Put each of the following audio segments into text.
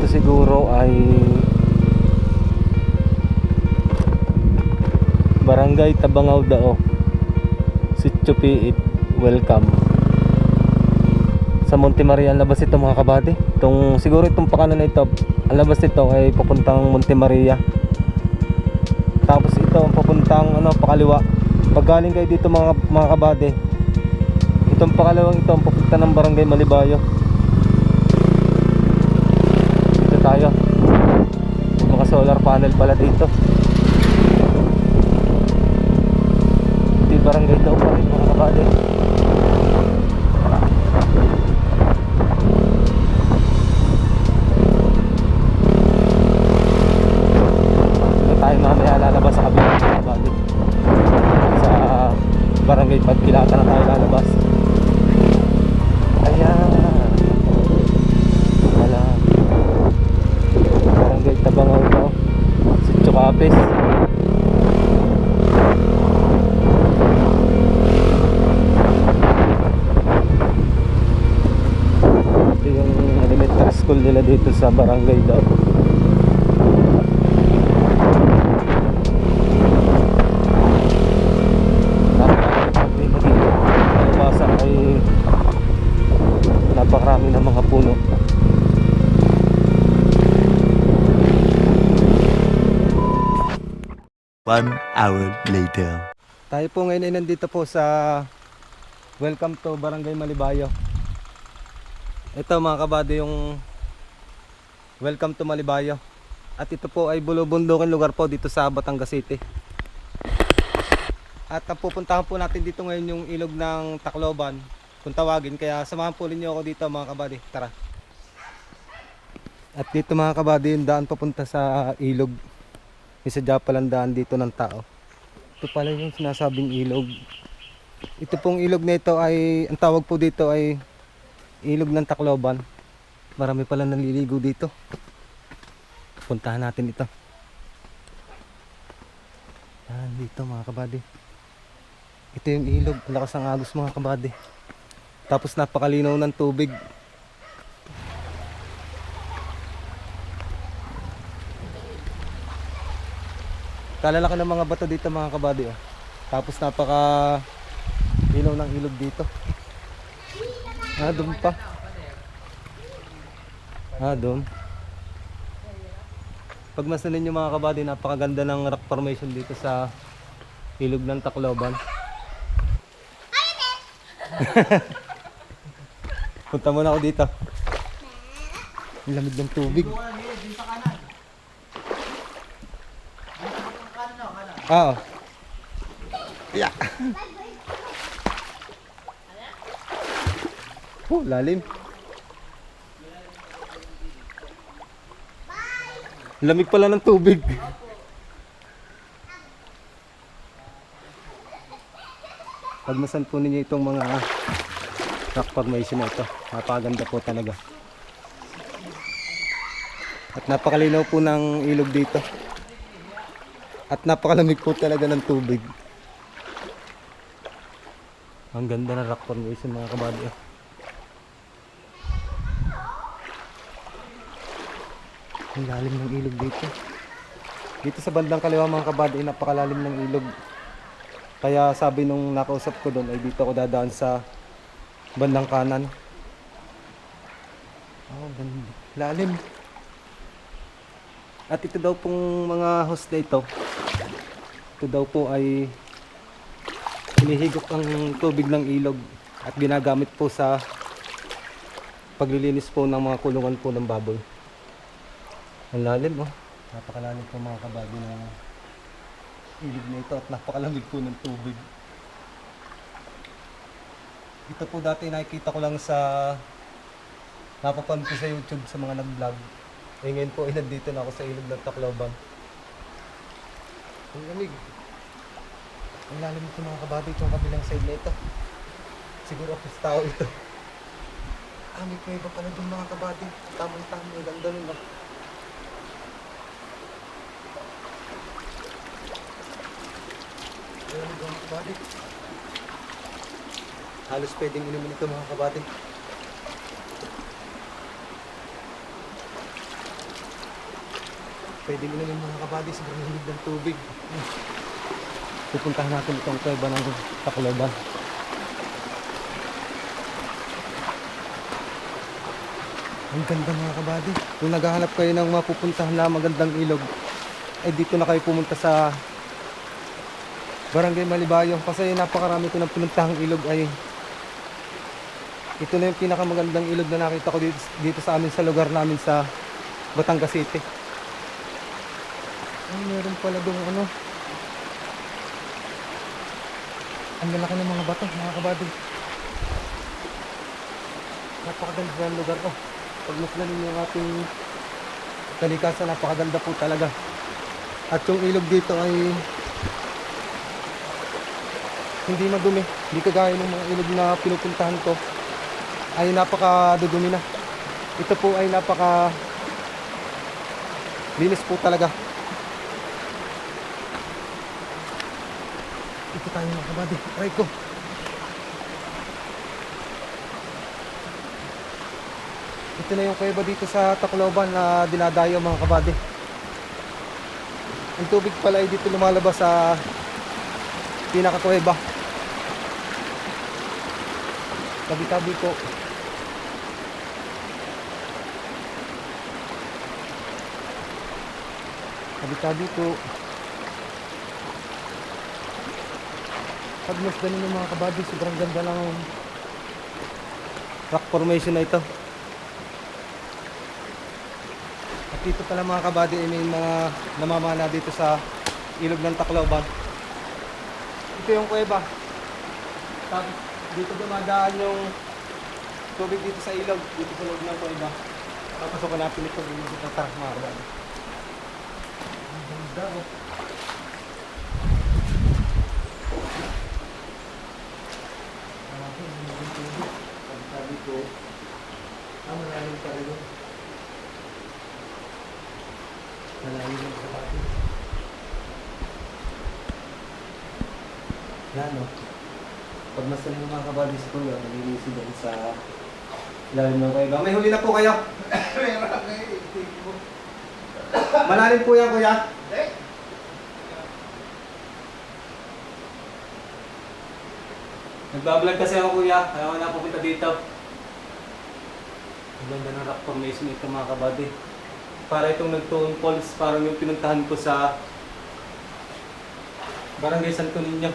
siguro ay Barangay Tabangaw Dao, Sitio Piit. Welcome sa Monte Maria. Ang labas ito mga kabady. Siguro itong pakanan na ito, ang labas nito ay papuntang Monte Maria. Tapos ito ang papuntang pakaliwa. Pag galing kayo dito mga kabady, itong pakalawang ito ang papunta ng Barangay Malibayo. Dito tayo. Mga solar panel pala dito. Ito yung barangay daw pa rin mga kabady. Dito tayo mamaya lalabas sa kabila mga kabady. Sa Barangay Pagkilata na tayo lalabas. Ayan. Wala. Barangay Tabangaw daw, Sitio Capis. Ito yung elementary school nila dito sa barangay daw. Napakarami ng mga puno. One hour later. Tayo po ngayon ay nandito po sa Welcome to Barangay Malibayo. Ito mga kabady yung Welcome to Malibayo. At ito po ay bulubundukin lugar po dito sa Batangas City. At ang pupuntahan po natin dito ngayon yung ilog ng Tacloban kung tawagin, kaya samahan po ninyo ako dito mga kabady. Tara. At dito mga kabady yung daan papunta sa ilog. Isa dyan palang daan dito ng tao. Ito pala yung sinasabing ilog. Ito pong ilog na ito ay, ang tawag po dito ay ilog ng Tacloban. Marami pala naliligo dito. Puntahan natin ito. Yan dito mga kabady. Ito yung ilog, lakas ang agos mga kabady. Tapos napakalinaw ng tubig. Kalalaki ng mga bato dito mga kabady. Tapos napaka linaw ng ilog dito. Doon pa. Doon. Pag masanin nyo mga kabady, napakaganda ng rock formation dito sa ilog ng Tacloban. Punta muna ako dito. Ang lamig ng tubig. Oo. Yeah. Lalim. Lamig pala ng tubig. Pagmasan po ninyo itong mga rock formation na ito. Napakaganda po talaga. At napakalinaw po ng ilog dito. At napakalamig po talaga ng tubig. Ang ganda ng rock formation mga kabady. Ang lalim ng ilog dito. Dito sa bandang kaliwa mga kabady, napakalalim ng ilog. Kaya sabi nung nakausap ko doon ay dito ako dadaan sa bandang kanan. Lalim. At ito daw pong mga hose na ito daw po ay hinihigop ang tubig ng ilog at ginagamit po sa paglilinis po ng mga kulungan po ng baboy. Ang lalim napakalalim po mga kabady ng ilog na ito at napakalamig po ng tubig. Ito po dati nakikita ko lang sa napapanood ko sa YouTube sa mga nag-vlog. Ngayon po nandito na ako sa ilog ng Tacloban. Ang lamig. Ang lalim ito mga kabady, itong kabilang side na ito. Siguro ako sa tao ito. May kuweba pala doon mga kabady. Tamang-tama, ang ganda nun Ayan mga kabady. Halos pwedeng inumin ito mga kabady. Pwede inumin mga kabady, sobrang lamig ng tubig. Pupuntahan natin itong kuweba ng Tacloban. Ang ganda mga kabady. Kung naghahanap kayo ng mapupuntahan na magandang ilog, ay dito na kayo pumunta sa Barangay Malibayo. Kasi napakarami ko ng pinuntahang ilog ay ito na yung pinakamagandang ilog na nakita ko dito sa amin sa lugar namin sa Batangas City. Ay, meron pala doon ano. Ang lalaki ng mga bato, mga kabady. Napakaganda ng lugar ko. Pag maslanin yung ating kalikasan, napakaganda po talaga. At yung ilog dito ay hindi madumi. Hindi kagaya ng mga ilog na pinupuntahan ko ay napakadudumi na. Ito po ay napaka linis po talaga. Ito tayo mga kabady. Try ko. Ito na yung kuweba dito sa Tacloban na dinadayo mga kabady. Ang tubig pala ay dito lumalabas sa pinakakuweba. Tabi-tabi ko. Tabi-tabi ko. Pagmasdan ng mga kabady, sobrang ganda ng rock formation na ito. At dito pala mga kabady, may mga namamana dito sa ilog ng Tacloban. Ito yung kuweba. Tapos dito dumadaan yung tubig dito sa ilog, dito sa loob ng kuweba. Papasokan natin ito dito sa tatak mga kabady. Ang ganda oh. Sabi ko, malalim pa rin yun. Malalim yung sapato. Yan o. Pag masaling mga kabady sa kuya, nalilisi doon sa ilalim ng kuya. May huli na po kayo. Malalim po yan kuya. Nagbablog kasi ako kuya, kaya ako napupunta dito. Ang ganda ng rock formation ito mga kabady. Para itong nagtuon falls, parang yung pinuntahan ko sa Barangay Santo Niño.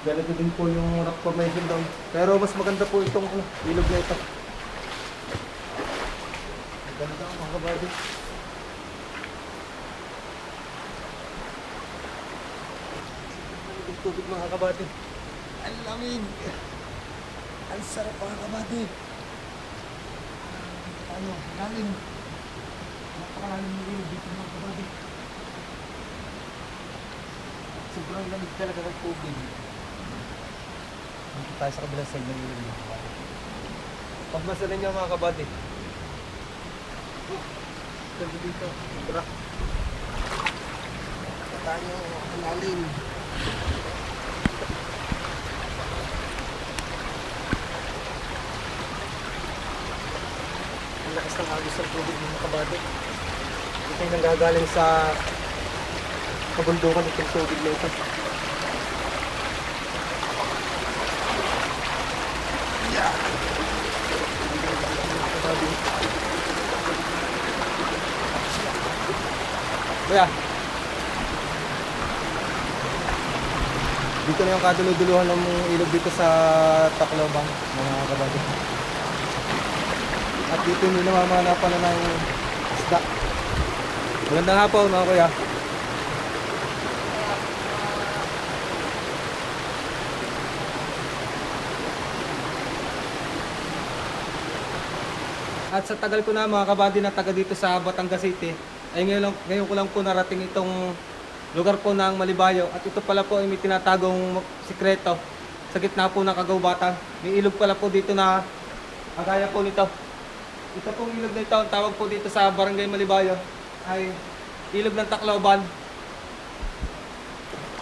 Ganito din po yung rock formation doon. Pero mas maganda po itong ilog na ito. Ang ganda mga kabady. Ang tubig mga kabady. Ang lamig. Ang sarap mga kabady. Ano, lalim. Napakalalim ng ilog dito mga kabady. Sobrang lamig talaga ng tubig. Dito tayo sa kabilang side ng ilog mga kabady. Pagmasalan niyo mga kabady. Sabi dito. Tara. Tayo ang lalim. Ang lakas ng agos ng tubig mga kabady. Ito yung nanggagaling sa kabundukan itong tubig na ito. Yeah! Kuya, dito na yung kaduluduluhan ng ilog dito sa Tacloban mga kabady. At dito hindi namamanapan na ng isda. Magandang hapon mga kuya. At sa tagal ko na mga kabady na taga dito sa Batangas City, ay ngayon ko lang po narating itong lugar po ng Malibayo. At ito pala po ay may tinatagong sikreto sa gitna po ng kagubatan. May ilog pala po dito na agaya po nito. Ito pong ilog na ito, ang tawag po dito sa Barangay Malibayo ay ilog ng Tacloban.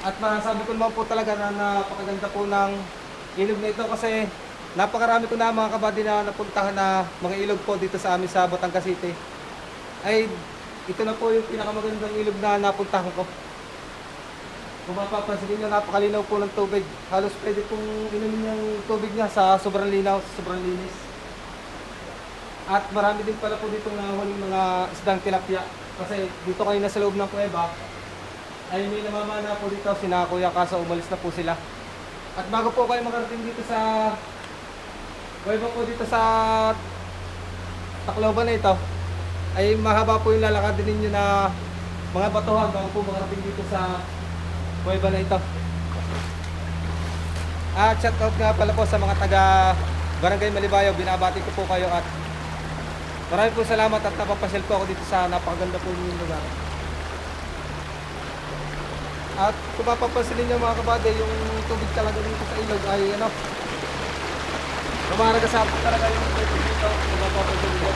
At masasabi ko naman po talaga na napakaganda po ng ilog na ito kasi napakarami ko na mga kabady na napuntahan na mga ilog po dito sa amin sa Batangas City. Ay ito na po yung pinakamagandang ilog na napuntahan ko. Kung mapapansin nyo, napakalinaw po ng tubig. Halos pwede pong inumin yung tubig niya sa sobrang linaw, sa sobrang linis. At marami din pala po dito nahuling mga isdang tilapia. Kasi dito kayo nasa loob ng kuweba, ay may namamana po dito sina Kuya, kaso umalis na po sila. At bago po kayo makarating dito sa kuweba po dito sa Tacloban na ito, ay mahaba po yung lalakad din ninyo na mga batuhan bago po makarating dito sa kuweba na ito. At shout out nga pala po sa mga taga Barangay Malibayaw, binabati ko po kayo at maraming po salamat at napapasyal po ako dito sa napakaganda po yung lugar. At kung mapapansin ninyo mga kabady, yung tubig talaga dito sa ilog ay ano, lumaragasapot talaga yung tubig dito, kung mapapansin ninyo.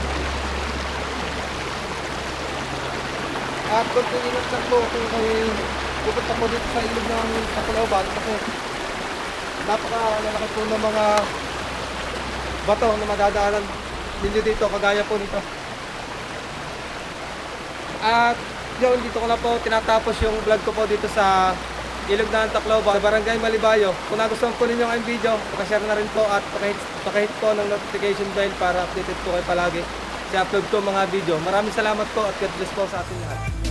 At kung tinilagsan po kung kayo pupunta po dito sa ilog ng Tacloban, kasi napakalalaki po ng mga bato na madadaanan ninyo dito, kagaya po nito. At yun, dito ko na po tinatapos yung vlog ko po dito sa ilog ng Tacloban, sa Barangay Malibayo. Kung nagustuhan po ninyo ang video, pakishare na rin po at pakihit po ng notification bell para updated po kayo palagi sa upload ko mga video. Maraming salamat po at God bless po sa ating lahat.